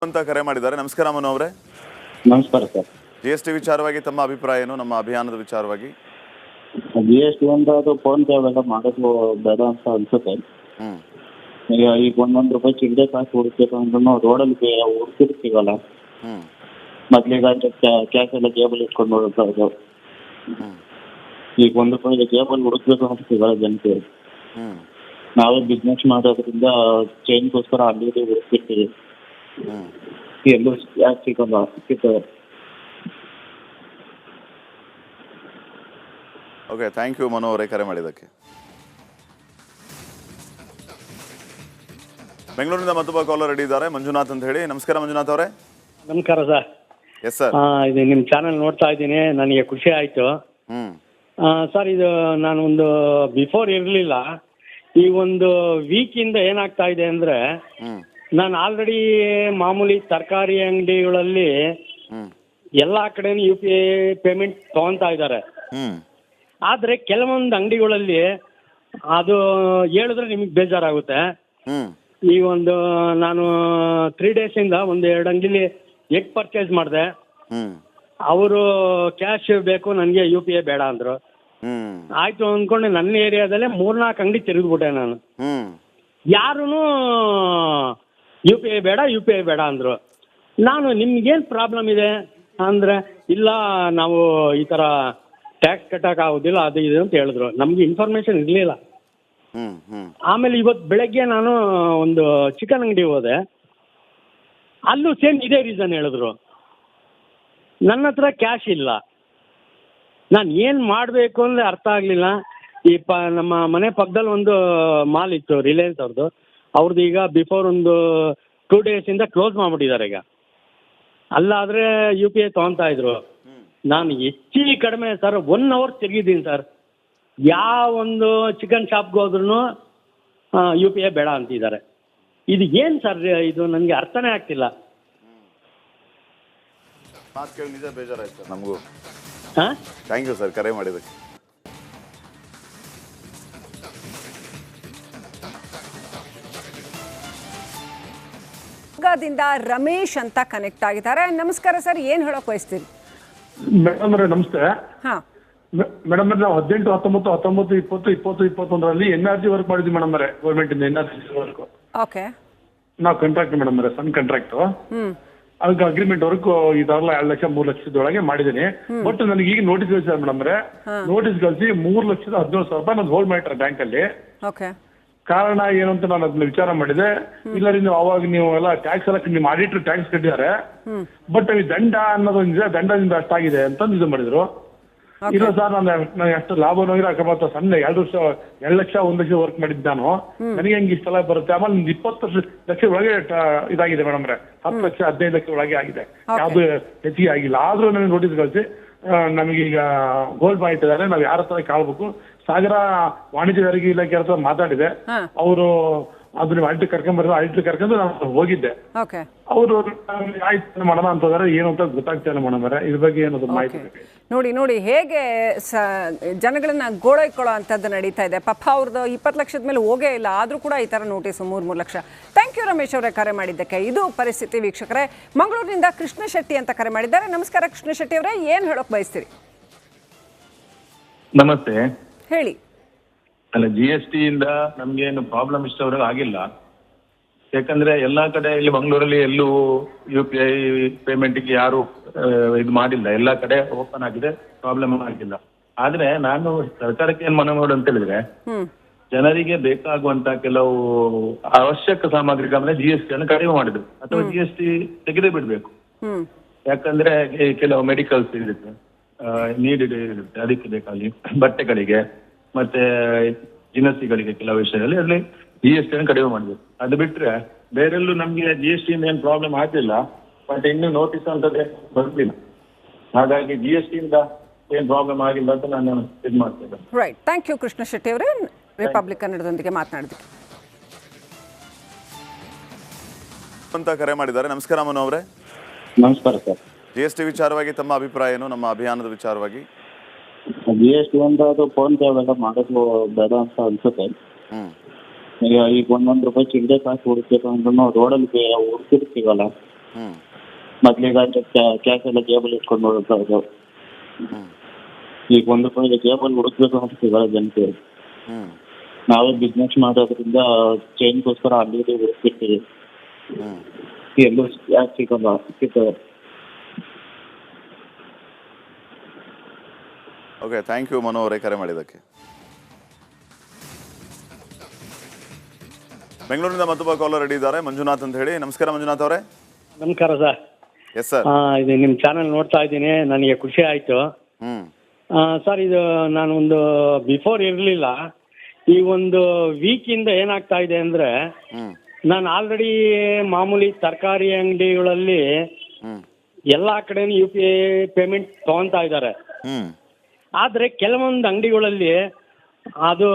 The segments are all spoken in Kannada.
ಅಂತ ಕರೆ ಮಾಡಿದ್ದಾರೆ. ನಮಸ್ಕಾರ ಮನು ಅವರೇ. ನಮಸ್ಕಾರ ಸರ್. GST ವಿಚಾರವಾಗಿ ತಮ್ಮ ಅಭಿಪ್ರಾಯ ಏನು ನಮ್ಮ ಅಭಿಯಾನದ ವಿಚಾರವಾಗಿ? GST ಒಂದು ಅದು ಫೋನ್ ಪೇ ಅವೆಲ್ಲ ಮಾಡೋದು ಬೇಡ ಅಂತ ಅನ್ಸುತ್ತೆ. ಈಗ ಒಂದೊಂದು ರೂಪಾಯಿ ಚಿಲ್ಲರೆ ಕಾಸು ಹುಡುಕ್ಬೇಕು ಅಂದ್ರೂ ರೋಡಲ್ಲಿ ಹುಡುಕಿದ್ ಸಿಗಲ್ಲ. ಮೊದ್ಲಿಗೆ ಕ್ಯಾಶ್ ಎಲ್ಲ ಜೇಬಲ್ಲಿ ಇಟ್ಕೊಂಡು ನೋಡೋದು. ಈಗ ಒಂದು ರೂಪಾಯಿ ಜೇಬಲ್ಲಿ ಹುಡುಕ್ಬೇಕು ಅಂತ ಸಿಗಲ್ಲ ಜನಕ್ಕೆ. ನಾವೇ ಬಿಸ್ನೆಸ್ ಮಾಡೋದ್ರಿಂದ ಚೈನ್ಗೋಸ್ಕರ ಅಲ್ಲಿ ಹುಡುಕ್ತಿರ್ತೀವಿ, ಎಲ್ಲೂ ಯಾಕೆ ಸಿಗಲ್ಲ. ಸಿಗ್ತದೆ. ಓಕೆ, ಥ್ಯಾಂಕ್ ಯು ಮನು ಅವರೇ ಕರೆ ಮಾಡಿದ್ದಕ್ಕೆ. ಬೆಂಗಳೂರಿನಿಂದ ಮತ್ತೊಬ್ಬ ಕಾಲರ್ ರೆಡಿ ಇದ್ದಾರೆ, ಮಂಜುನಾಥ್ ಅಂತ ಹೇಳಿ. ನಮಸ್ಕಾರ ಮಂಜುನಾಥ್ ಅವರೇ. ನಮಸ್ಕಾರ ಸರ್. Yes sir. ಇದು ನಿಮ್ಮ ಚಾನಲ್ ನೋಡ್ತಾ ಇದ್ದೀನಿ, ನನಗೆ ಖುಷಿ ಆಯಿತು. ಸರ್, ಇದು ನಾನು ಒಂದು ಬಿಫೋರ್ ಇರಲಿಲ್ಲ, ಈ ಒಂದು ವೀಕಿಂದ ಏನಾಗ್ತಾ ಇದೆ ಅಂದರೆ, ನಾನು ಆಲ್ರೆಡಿ ಮಾಮೂಲಿ ತರಕಾರಿ ಅಂಗಡಿಗಳಲ್ಲಿ ಎಲ್ಲ ಕಡೆನೂ UPI ಪೇಮೆಂಟ್ ತೊಗೊತಾ ಇದ್ದಾರೆ. ಆದರೆ ಕೆಲವೊಂದು ಅಂಗಡಿಗಳಲ್ಲಿ ಅದು ಹೇಳಿದ್ರೆ ನಿಮಗೆ ಬೇಜಾರಾಗುತ್ತೆ. ಈ ಒಂದು ನಾನು 3 ಡೇಸಿಂದ ಒಂದು 2 ಅಂಗಡಿಲಿ ಎಗ್ ಪರ್ಚೇಸ್ ಮಾಡಿದೆ. ಅವರು ಕ್ಯಾಶ್ ಬೇಕು, ನನಗೆ UPI ಬೇಡ ಅಂದರು. ಆಯಿತು ಅಂದ್ಕೊಂಡು ನನ್ನ ಏರಿಯಾದಲ್ಲೇ 3-4 ಅಂಗಡಿ ತಿರುಗಿಬಿಟ್ಟೆ ನಾನು. ಯಾರೂ UPI ಬೇಡ ಅಂದರು. ನಾನು ನಿಮ್ಗೇನು ಪ್ರಾಬ್ಲಮ್ ಇದೆ ಅಂದರೆ, ಇಲ್ಲ ನಾವು ಈ ಥರ ಟ್ಯಾಕ್ಸ್ ಕಟ್ಟೋಕ್ಕಾಗೋದಿಲ್ಲ ಅದು ಇದು ಅಂತ ಹೇಳಿದ್ರು. ನಮಗೆ ಇನ್ಫಾರ್ಮೇಷನ್ ಇರಲಿಲ್ಲ. ಆಮೇಲೆ ಇವತ್ತು ಬೆಳಗ್ಗೆ ನಾನು ಒಂದು ಚಿಕನ್ ಅಂಗಡಿ ಹೋದೆ, ಅಲ್ಲೂ ಸೇಮ್ ಇದೇ ರೀಸನ್ ಹೇಳಿದ್ರು. ನನ್ನ ಹತ್ರ ಕ್ಯಾಶ್ ಇಲ್ಲ. ನಾನು ಏನು ಮಾಡಬೇಕು ಅಂದರೆ ಅರ್ಥ ಆಗಲಿಲ್ಲ. ಈ ನಮ್ಮ ಮನೆ ಪಕ್ಕದಲ್ಲಿ ಒಂದು ಮಾಲ್ ಇತ್ತು, ರಿಲಯನ್ಸ್ ಅವ್ರದ್ದು ಈಗ ಬಿಫೋರ್ ಒಂದು 2 ಡೇಸಿಂದ ಕ್ಲೋಸ್ ಮಾಡಿಬಿಟ್ಟಿದ್ದಾರೆ. ಈಗ ಅಲ್ಲಾದರೆ UPI ತೊಗೊತಾ ಇದ್ರು. ನಾನು ಹೆಚ್ಚು ಕಡಿಮೆ ಸರ್ 1 ಅವರ್ ತಿರುಗಿದ್ದೀನಿ ಸರ್. ಯಾವ ಒಂದು ಚಿಕನ್ ಶಾಪ್ಗೆ ಹೋದ್ರೂ UPI ಬೇಡ ಅಂತಿದ್ದಾರೆ. ಇದು ಏನು ಸರ್, ಇದು ನನಗೆ ಅರ್ಥನೇ ಆಗ್ತಿಲ್ಲ. ಮಾತು ಕೇಳಿ ನಿಜ ಬೇಜಾರಾಯ್ತು ಸರ್ ನಮಗೂ. ಹಾಂ, ಥ್ಯಾಂಕ್ ಯು ಸರ್ ಕರೆ ಮಾಡಿದ್ದಕ್ಕೆ. ದಿಂದ ರಮೇಶ್ ಅಂತ ಕನೆಕ್ಟ್ ಆಗಿದ್ದಾರೆ. ನಮಸ್ಕಾರ ಸರ್, ಏನು ಹೇಳೋಕೆ ಬಯಸ್ತೀರಿ? ಮೇಡಮ್ ಅವರೇ ನಮಸ್ತೆ. ಹಾಂ ಮೇಡಮ್ ನಾವು 18, 19, 19, 20, 20, 21ರಲ್ಲಿ NRG ವರ್ಕ್ ಮಾಡಿದ್ವಿ ಮೇಡಮ್ ಅವರೇ, ಗೌರ್ಮೆಂಟ್ ಇಂದ NRG ವರ್ಕ್. ಓಕೆ. ನಾವು ಕಾಂಟ್ರಾಕ್ಟ್ ಮೇಡಮ್ ಅವರೇ, ಸಣ್ಣ ಕಾಂಟ್ರಾಕ್ಟು. ಅದಕ್ಕೆ ಅಗ್ರಿಮೆಂಟ್ ವರ್ಕ್ ಈ ತರ 2 ಲಕ್ಷ 3 ಲಕ್ಷದೊಳಗೆ ಮಾಡಿದ್ದೀನಿ. ಬಟ್ ನನಗೆ ಈಗ ನೋಟಿಸ್ ಕಳಿಸಿದ್ದಾರೆ ಮೇಡಮ್ ಅವರೇ. ನೋಟಿಸ್ ಕಳಿಸಿ 3,17,000 ನಾನು ಹೋಲ್ಡ್ ಮಾಡಿಟ್ರೆ ಬ್ಯಾಂಕ್ ಅಲ್ಲಿ. ಓಕೆ. ಕಾರಣ ಏನು ಅಂತ ನಾನು ಅದನ್ನ ವಿಚಾರ ಮಾಡಿದೆ. ಇಲ್ಲ ರೀ, ನೀವು ಅವಾಗ ನೀವು ಎಲ್ಲ ಟ್ಯಾಕ್ಸ್ ಎಲ್ಲ ನಿಮ್ಮ ಆಡಿಟರ್ ಟ್ಯಾಕ್ಸ್ ಕಟ್ಟಿದ್ದಾರೆ, ಬಟ್ ಈ ದಂಡ ಅನ್ನೋದು ನಿಜ, ದಂಡದಿಂದ ಅಷ್ಟಾಗಿದೆ ಅಂತ ಇದು ಮಾಡಿದ್ರು. ಇಲ್ಲ ಸರ್, ನಾನು ಎಷ್ಟು ಲಾಭನೂ ಇಲ್ಲ, ಅಕಸ್ಮಾತ್ ಸಣ್ಣ 2 ಲಕ್ಷ 1 ಲಕ್ಷ ವರ್ಕ್ ಮಾಡಿದ್ದು ನಾನು, ನನಗೆ ಹೆಂಗೆ ಇಷ್ಟೆಲ್ಲ ಬರುತ್ತೆ. ಆಮೇಲೆ 20 ಲಕ್ಷ ಒಳಗೆ ಇದಾಗಿದೆ ಮೇಡಮ್ ಅವರೇ. 10 ಲಕ್ಷ 15 ಲಕ್ಷ ಒಳಗೆ ಆಗಿದೆ, ಯಾವ್ದು ಹೆಚ್ಚಿಗೆ ಆಗಿಲ್ಲ. ಆದ್ರೂ ನನಗೆ ನೋಟಿಸ್ ಕಳಿಸಿ ನಮಗೀಗ ಗೋಲ್ಡ್ ಮಾಡಿಟ್ಟಿದ್ದಾರೆ. ನಾವು ಯಾರ ಹತ್ರ ಕಾಳ್ಬೇಕು, ಸಾಗರ ವಾಣಿಜ್ಯ ತೆರಿಗೆ ಇಲಾಖೆ ಹತ್ರ ಮಾತಾಡಿದೆ. ಅವರು ಅದನ್ನ ಆಡಿಟರ್ ಕರ್ಕೊಂಡ್ಬರೋದು, ಆಡಿಟರ್ ಕರ್ಕೊಂಡು ನಾನು ಹೋಗಿದ್ದೆ. ಅವರು ಆಯ್ತು ಮಾಡೋಣ ಅಂತಂದ್ರೆ ಏನು ಅಂತ ಗೊತ್ತಾಗ್ತಾ ಇಲ್ಲ ಮೇಡಮ್ ಅವರೇ. ಇದ್ರ ಬಗ್ಗೆ ಏನದು ಮಾಹಿತಿ ನೋಡಿ ಹೇಗೆ ಜನಗಳನ್ನ ಗೋಳೈಕೊಳ್ಳೋ ಅಂಥದ್ದು ನಡೀತಾ ಇದೆ. ಪಾಪ ಅವ್ರದ್ದು 20 ಲಕ್ಷದ ಮೇಲೆ ಹೋಗೇ ಇಲ್ಲ, ಆದರೂ ಕೂಡ ಈ ಥರ notice 3 lakh. Thank you Ramesh ಅವರೇ ಕರೆ ಮಾಡಿದ್ದಕ್ಕೆ. ಇದು ಪರಿಸ್ಥಿತಿ ವೀಕ್ಷಕರೇ. ಮಂಗಳೂರಿನಿಂದ ಕೃಷ್ಣ ಶೆಟ್ಟಿ ಅಂತ ಕರೆ ಮಾಡಿದ್ದಾರೆ. ನಮಸ್ಕಾರ ಕೃಷ್ಣ ಶೆಟ್ಟಿ ಅವರೇ, ಏನು ಹೇಳೋಕೆ ಬಯಸ್ತೀರಿ? ನಮಸ್ತೆ. ಹೇಳಿ. ಅಲ್ಲ, GST ಇಂದ ನಮ್ಗೇನು ಪ್ರಾಬ್ಲಮ್ ಇಷ್ಟವರೆಗೂ ಆಗಿಲ್ಲ. ಯಾಕಂದ್ರೆ ಎಲ್ಲಾ ಕಡೆ ಇಲ್ಲಿ ಮಂಗಳೂರಲ್ಲಿ ಎಲ್ಲೂ UPI ಪೇಮೆಂಟ್ಗೆ ಯಾರು ಇದು ಮಾಡಿಲ್ಲ. ಎಲ್ಲಾ ಕಡೆ ಓಪನ್ ಆಗಿದೆ, ಪ್ರಾಬ್ಲಮ್ ಆಗಿಲ್ಲ. ಆದ್ರೆ ನಾನು ಸರ್ಕಾರಕ್ಕೆ ಏನ್ ಮನವಿ ಮಾಡೋದು ಅಂತ ಹೇಳಿದ್ರೆ, ಜನರಿಗೆ ಬೇಕಾಗುವಂತ ಕೆಲವು ಅವಶ್ಯಕ ಸಾಮಗ್ರಿಗಳ GST ಅನ್ನು ಕಡಿಮೆ ಮಾಡಿದ್ರು, ಅಥವಾ GST ತೆಗೆದೇ ಬಿಡ್ಬೇಕು. ಯಾಕಂದ್ರೆ ಕೆಲವು ಮೆಡಿಕಲ್ಸ್ ಇರುತ್ತೆ, ನೀಡಿಡ್ ಇರುತ್ತೆ, ಅದಕ್ಕೆ ಬೇಕಾಗಿ ಬಟ್ಟೆಗಳಿಗೆ ಮತ್ತೆ ದಿನಸಿಗಳಿಗೆ ಕೆಲವು ವಿಷಯದಲ್ಲಿ ಅಲ್ಲಿ GST ಅನ್ನು ಕಡಿಮೆ ಮಾಡಬೇಕು. ಅದು ಬಿಟ್ರೆ ಬೇರೆಲ್ಲೂ ನಮ್ಗೆ GST ಇಂದ ಏನು ಪ್ರಾಬ್ಲಮ್ ಆಗಿಲ್ಲ. ಬಟ್ ಇನ್ನು ನೋಟಿಸ್ ಅಂತದೇ ಬರ್ಲಿಲ್ಲ. ಹಾಗಾಗಿ GST ಇಂದ ಏನು ಪ್ರಾಬ್ಲಮ್ ಆಗಿಲ್ಲ ಅಂತ ನಾನು ಇದು ಮಾಡ್ತೇನೆ. Right, thank you Krishna Shetty ಅವರೇ, ರಿಪಬ್ಲಿಕ್ ಕನ್ನಡದೊಂದಿಗೆ ಮಾತನಾಡಿದ್ವಿ ಅಂತ ಕರೆ ಮಾಡಿದ್ದಾರೆ. ನಮಸ್ಕಾರ ಮನು ಅವರೇ. ನಮಸ್ಕಾರ ಸರ್. GST ವಿಚಾರವಾಗಿ ತಮ್ಮ ಅಭಿಪ್ರಾಯ ಏನು ನಮ್ಮ ಅಭಿಯಾನದ ವಿಚಾರವಾಗಿ? GST ಒಂದು ಅದು ಫೋನ್ ಪೇ ಅವೆಲ್ಲ ಮಾಡೋದು ಬೇಡ ಅಂತ ಅನ್ಸುತ್ತೆ. ಈಗ ಒಂದೊಂದು ರೂಪಾಯಿ ಚಿಲ್ಲರೆ ಕಾಸು ಹುಡುಕ್ಬೇಕು ಅಂದ್ರೂ ರೋಡಲ್ಲಿ ಹುಡುಕಿದ್ ಸಿಗಲ್ಲ. ಹ್ಮ್ ಮೊದ್ಲಿಗೆ ಕ್ಯಾಶ್ ಎಲ್ಲ ಜೇಬಲ್ಲಿ ಇಟ್ಕೊಂಡು ಹೋಗ್ತಾ ಇದ್ದವು. ಈಗ ₹1 ಜೇಬಲ್ಲಿ ಹುಡುಕ್ಬೇಕು ಅಂತ ಸಿಗಲ್ಲ ಜನಕ್ಕೆ. ಹ್ಮ್ ನಾವೇ ಬಿಸ್ನೆಸ್ ಮಾಡೋದ್ರಿಂದ ಚೈನ್ಗೋಸ್ಕರ ಅಲ್ಲಿ ಹುಡುಕ್ತಿರ್ತೀವಿ. ಹ್ಮ್ ಎಲ್ಲೂ ಕ್ಯಾಶ್ ಸಿಗಲ್ಲ, ಸಿಗ್ತದೆ. ಓಕೆ, ಥ್ಯಾಂಕ್ ಯು ಮನು ಅವರೇ ಕರೆ ಮಾಡಿದ್ದಕ್ಕೆ. ಬೆಂಗಳೂರಿನಿಂದ ಮತ್ತೊಬ್ಬ ಕಾಲರ್ ರೆಡಿ ಇದ್ದಾರೆ, ಮಂಜುನಾಥ್ ಅಂತ ಹೇಳಿ. ನಮಸ್ಕಾರ ಮಂಜುನಾಥ್ ಅವರೇ. ನಮಸ್ಕಾರ ಸರ್. Yes sir. ಇದು ನಿಮ್ಮ ಚಾನಲ್ ನೋಡ್ತಾ ಇದ್ದೀನಿ, ನನಗೆ ಖುಷಿ ಆಯಿತು. ಹ್ಮ್ ಸರ್, ಇದು ನಾನು ಒಂದು ಬಿಫೋರ್ ಇರಲಿಲ್ಲ, ಈ ಒಂದು ವೀಕಿಂದ ಏನಾಗ್ತಾ ಇದೆ ಅಂದರೆ, ಹ್ಮ್ ನಾನು ಆಲ್ರೆಡಿ ಮಾಮೂಲಿ ತರಕಾರಿ ಅಂಗಡಿಗಳಲ್ಲಿ ಹ್ಮ್ ಎಲ್ಲ ಕಡೆನೂ UPI ಪೇಮೆಂಟ್ ತೊಗೊತಾ ಇದ್ದಾರೆ. ಹ್ಮ್ ಆದರೆ ಕೆಲವೊಂದು ಅಂಗಡಿಗಳಲ್ಲಿ ಅದು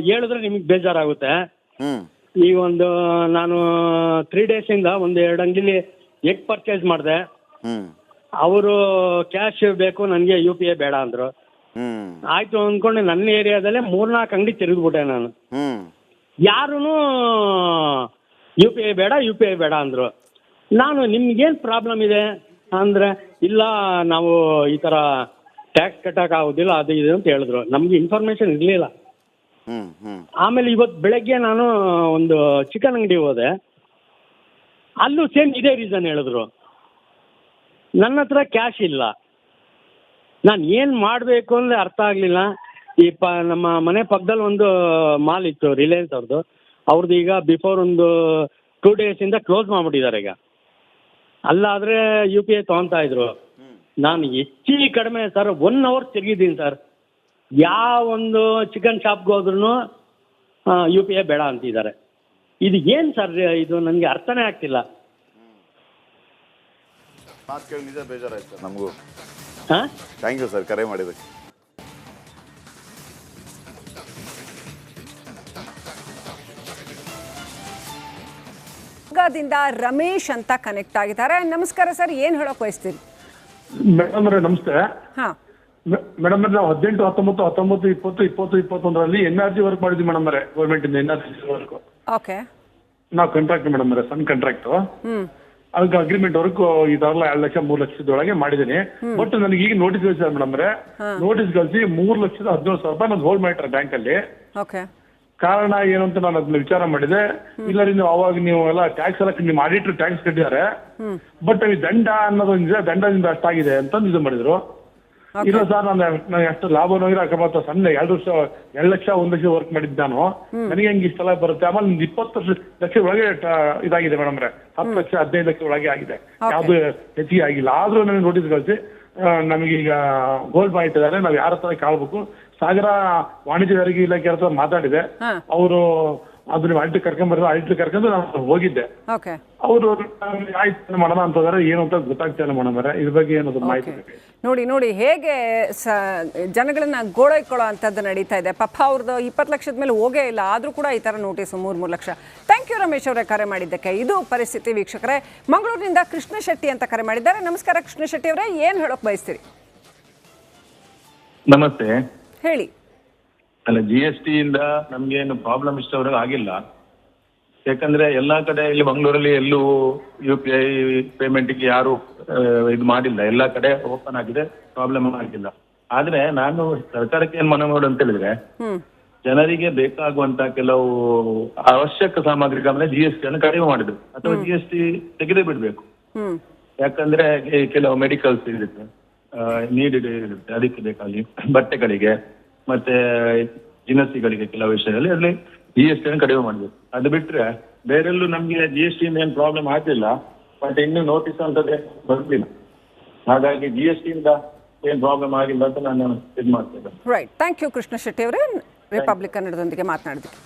ಹೇಳಿದ್ರೆ ನಿಮಗೆ ಬೇಜಾರಾಗುತ್ತೆ. ಹ್ಮ್ ಈ ಒಂದು ನಾನು 3 ಡೇಸಿಂದ 1-2 ಅಂಗಡಿಲಿ ಎಗ್ ಪರ್ಚೇಸ್ ಮಾಡಿದೆ. ಹ್ಮ್ ಅವರು ಕ್ಯಾಶ್ ಬೇಕು, ನನಗೆ UPI ಬೇಡ ಅಂದರು. ಹ್ಮ್ ಆಯಿತು ಅಂದ್ಕೊಂಡು ನನ್ನ ಏರಿಯಾದಲ್ಲೇ 3-4 ಅಂಗಡಿ ತಿರುಗಿಬಿಟ್ಟೆ ನಾನು. ಹ್ಮ್ ಯಾರೂ UPI ಬೇಡ ಅಂದರು. ನಾನು ನಿಮ್ಗೇನು ಪ್ರಾಬ್ಲಮ್ ಇದೆ ಅಂದರೆ, ಇಲ್ಲ ನಾವು ಈ ಥರ ಟ್ಯಾಕ್ಸ್ ಕಟ್ಟೋಕ್ಕಾಗೋದಿಲ್ಲ, ಅದು ಇದು ಅಂತ ಹೇಳಿದ್ರು. ನಮಗೆ ಇನ್ಫಾರ್ಮೇಷನ್ ಇರಲಿಲ್ಲ. ಹ್ಮ್ ಹ್ಮ್ ಆಮೇಲೆ ಇವತ್ತು ಬೆಳಗ್ಗೆ ನಾನು ಒಂದು ಚಿಕನ್ ಅಂಗಡಿ ಹೋದೆ, ಅಲ್ಲೂ ಸೇಮ್ ಇದೇ ರೀಸನ್ ಹೇಳಿದ್ರು. ನನ್ನ ಹತ್ರ ಕ್ಯಾಶ್ ಇಲ್ಲ. ನಾನು ಏನು ಮಾಡಬೇಕು ಅಂದರೆ ಅರ್ಥ ಆಗಲಿಲ್ಲ. ನಮ್ಮ ಮನೆ ಪಕ್ಕದಲ್ಲಿ ಒಂದು ಮಾಲ್ ಇತ್ತು, ರಿಲಯನ್ಸ್ ಅವ್ರದ್ದು ಈಗ ಬಿಫೋರ್ ಒಂದು 2 ಡೇಸಿಂದ ಕ್ಲೋಸ್ ಮಾಡಿಬಿಟ್ಟಿದ್ದಾರೆ. ಈಗ ಅಲ್ಲಾದರೆ UPI ತೊಗೊತಾ ಇದ್ರು. ನಾನು ಹೆಚ್ಚು ಕಡಿಮೆ ಸರ್ 1 ಅವರ್ ತಿರುಗಿದ್ದೀನಿ ಸರ್. ಯಾವ ಒಂದು ಚಿಕನ್ ಶಾಪ್ಗೆ ಹೋದ್ರೂ UPI ಬೇಡ ಅಂತಿದ್ದಾರೆ. ಇದು ಏನು ಸರ್, ಇದು ನನಗೆ ಅರ್ಥನೇ ಆಗ್ತಿಲ್ಲ. ಮಾತು ಕೇಳಿ ನಿಜ ಬೇಜಾರಾಯ್ತು ಸರ್ ನಮಗೂ. ಹಾಂ, ಥ್ಯಾಂಕ್ ಯು ಸರ್ ಕರೆ ಮಾಡಿದ್ದಕ್ಕೆ. ದಿಂದ ರಮೇಶ್ ಅಂತ ಕನೆಕ್ಟ್ ಆಗಿದ್ದಾರೆ. ನಮಸ್ಕಾರ ಸರ್, ಏನು ಹೇಳೋಕೆ ಬಯಸ್ತೀರಿ? ಮೇಡಮ್ ಅವರೇ ನಮಸ್ತೆ. ಹಾಂ ಮೇಡಮ್ ನಾವು 18, 19, 19, 20, 20, 21ರಲ್ಲಿ NRG ವರ್ಕ್ ಮಾಡಿದ್ವಿ ಮೇಡಮ್ ಅವರೇ, ಗೌರ್ಮೆಂಟ್ ಇಂದ NRG ವರ್ಕ್. ಓಕೆ. ನಾವು ಕಾಂಟ್ರಾಕ್ಟ್ ಮೇಡಮ್ ಅವರೇ, ಸಣ್ಣ ಕಾಂಟ್ರಾಕ್ಟು. ಅದಕ್ಕೆ ಅಗ್ರಿಮೆಂಟ್ ವರ್ಕ್ ಇದೆಲ್ಲ 2 ಲಕ್ಷ 3 ಲಕ್ಷದೊಳಗೆ ಮಾಡಿದ್ದೀನಿ. ಬಟ್ ನನಗೆ ಈಗ ನೋಟಿಸ್ ಕಳಿಸಿದ್ದಾರೆ ಮೇಡಮ್ ಅವರೇ. ನೋಟಿಸ್ ಕಳಿಸಿ 3,17,000 ನಾನು ಹೋಲ್ಡ್ ಮಾಡಿರ್ತಾರೆ ಬ್ಯಾಂಕಲ್ಲಿ. ಓಕೆ. ಕಾರಣ ಏನು ಅಂತ ನಾನು ಅದನ್ನ ವಿಚಾರ ಮಾಡಿದೆ. ಇಲ್ಲ ರೀ, ನೀವು ಅವಾಗ ನೀವು ಎಲ್ಲ ಟ್ಯಾಕ್ಸ್ ಎಲ್ಲ ನಿಮ್ಮ ಆಡಿಟರ್ ಟ್ಯಾಕ್ಸ್ ಕಟ್ಟಿದ್ದಾರೆ, ಬಟ್ ಈ ದಂಡ ಅನ್ನೋದು ದಂಡದಿಂದ ಅಷ್ಟಾಗಿದೆ ಅಂತ ಇದು ಮಾಡಿದ್ರು. ಇಲ್ಲ ಸರ್, ನಾನು ಅಷ್ಟು ಲಾಭನೂ ಇಲ್ಲ, ಅಕಸ್ಮಾತ್ ಸಣ್ಣ 2 ಲಕ್ಷ 1 ಲಕ್ಷ ವರ್ಕ್ ಮಾಡಿದ್ದು ನಾನು, ನನಗೆ ಹೆಂಗೆ ಇಷ್ಟೆಲ್ಲ ಬರುತ್ತೆ. ಆಮೇಲೆ 20 ಲಕ್ಷ ಒಳಗೆ ಇದಾಗಿದೆ ಮೇಡಮ್ ಅವ್ರೆ, 10 ಲಕ್ಷ 15 ಲಕ್ಷ ಒಳಗೆ ಆಗಿದೆ, ಯಾವ್ದು ಹೆಚ್ಚಿಗೆ ಆಗಿಲ್ಲ. ಆದ್ರೂ ನನಗೆ ನೋಟಿಸ್ ಕಳಿಸಿ ನಮಗೀಗ ಗೋಲ್ಡ್ ಮಾಡಿಟ್ಟಿದ್ದಾರೆ, ನಾವು ಯಾರ ಹತ್ರ ಕಾಳ್ಬೇಕು. ಸಾಗರ ವಾಣಿಜ್ಯ ತೆರಿಗೆ ಇಲಾಖೆ ಹತ್ರ ಮಾತಾಡಿದೆ. ಅವರು ಅದನ್ನ ಆಡಿಟರ್ ಕರ್ಕೊಂಡು ನಾನು ಹೋಗಿದ್ದೆ. ಅವರು ಆಯ್ತು ಮಾಡೋಣ ಅಂತಂದ್ರೆ ಏನು ಅಂತ ಗೊತ್ತಾಗ್ತಾ ಇಲ್ಲ ಮೇಡಮ್ ಅವರೇ. ಇದ್ರ ಬಗ್ಗೆ ಏನದು ಮಾಹಿತಿ ನೋಡಿ ಹೇಗೆ ಜನಗಳನ್ನ ಗೋಳೈಕೊಳ್ಳೋ ಅಂಥದ್ದು ನಡೀತಾ ಇದೆ. ಪಾಪ ಅವ್ರದ್ದು 20 ಲಕ್ಷದ ಮೇಲೆ ಹೋಗೇ ಇಲ್ಲ, ಆದರೂ ಕೂಡ ಈ ಥರ notice 3 lakh. Thank you Ramesh ಅವರೇ ಕರೆ ಮಾಡಿದ್ದಕ್ಕೆ. ಇದು ಪರಿಸ್ಥಿತಿ ವೀಕ್ಷಕರೇ. ಮಂಗಳೂರಿನಿಂದ ಕೃಷ್ಣ ಶೆಟ್ಟಿ ಅಂತ ಕರೆ ಮಾಡಿದ್ದಾರೆ. ನಮಸ್ಕಾರ ಕೃಷ್ಣ ಶೆಟ್ಟಿ ಅವರೇ, ಏನು ಹೇಳೋಕೆ ಬಯಸ್ತೀರಿ? ನಮಸ್ತೆ. ಹೇಳಿ. ಅಲ್ಲ, GST ಇಂದ ನಮ್ಗೇನು ಪ್ರಾಬ್ಲಮ್ ಇಷ್ಟವರೆಗೂ ಆಗಿಲ್ಲ. ಯಾಕಂದ್ರೆ ಎಲ್ಲಾ ಕಡೆ ಇಲ್ಲಿ ಮಂಗಳೂರಲ್ಲಿ ಎಲ್ಲೂ UPI ಪೇಮೆಂಟ್ಗೆ ಯಾರು ಇದು ಮಾಡಿಲ್ಲ. ಎಲ್ಲಾ ಕಡೆ ಓಪನ್ ಆಗಿದೆ, ಪ್ರಾಬ್ಲಮ್ ಆಗಿಲ್ಲ. ಆದ್ರೆ ನಾನು ಸರ್ಕಾರಕ್ಕೆ ಏನ್ ಮನವಿ ಮಾಡೋದು ಅಂತ ಹೇಳಿದ್ರೆ, ಜನರಿಗೆ ಬೇಕಾಗುವಂತ ಕೆಲವು ಅವಶ್ಯಕ ಸಾಮಗ್ರಿಗಳ GST ಅನ್ನು ಕಡಿಮೆ ಮಾಡಿದ್ರು ಅಥವಾ GST ತೆಗೆದೇ ಬಿಡ್ಬೇಕು. ಯಾಕಂದ್ರೆ ಕೆಲವು ಮೆಡಿಕಲ್ಸ್ ಇರುತ್ತೆ, ನೀಡಿಡ್ ಇರುತ್ತೆ, ಅದಕ್ಕೆ ಬೇಕಾಗಿ ಬಟ್ಟೆಗಳಿಗೆ ಮತ್ತೆ ದಿನಸಿಗಳಿಗೆ ಕೆಲವು ವಿಷಯದಲ್ಲಿ ಅಲ್ಲಿ GST ಅನ್ನು ಕಡಿಮೆ ಮಾಡಬೇಕು. ಅದು ಬಿಟ್ರೆ ಬೇರೆಲ್ಲೂ ನಮ್ಗೆ GST ಇಂದ ಏನು ಪ್ರಾಬ್ಲಮ್ ಆಗಿಲ್ಲ, ಬಟ್ ಇನ್ನು ನೋಟಿಸ್ ಅಂತದೇ ಬರ್ಲಿಲ್ಲ. ಹಾಗಾಗಿ GST ಇಂದ ಏನು ಪ್ರಾಬ್ಲಮ್ ಆಗಿಲ್ಲ ಅಂತ ನಾನು ಇದು ಮಾಡ್ತೇನೆ. Right. Thank you Krishna Shetty ಅವರೇ, ರಿಪಬ್ಲಿಕ್ ಕನ್ನಡದೊಂದಿಗೆ ಮಾತನಾಡಿದ್ದಕ್ಕೆ.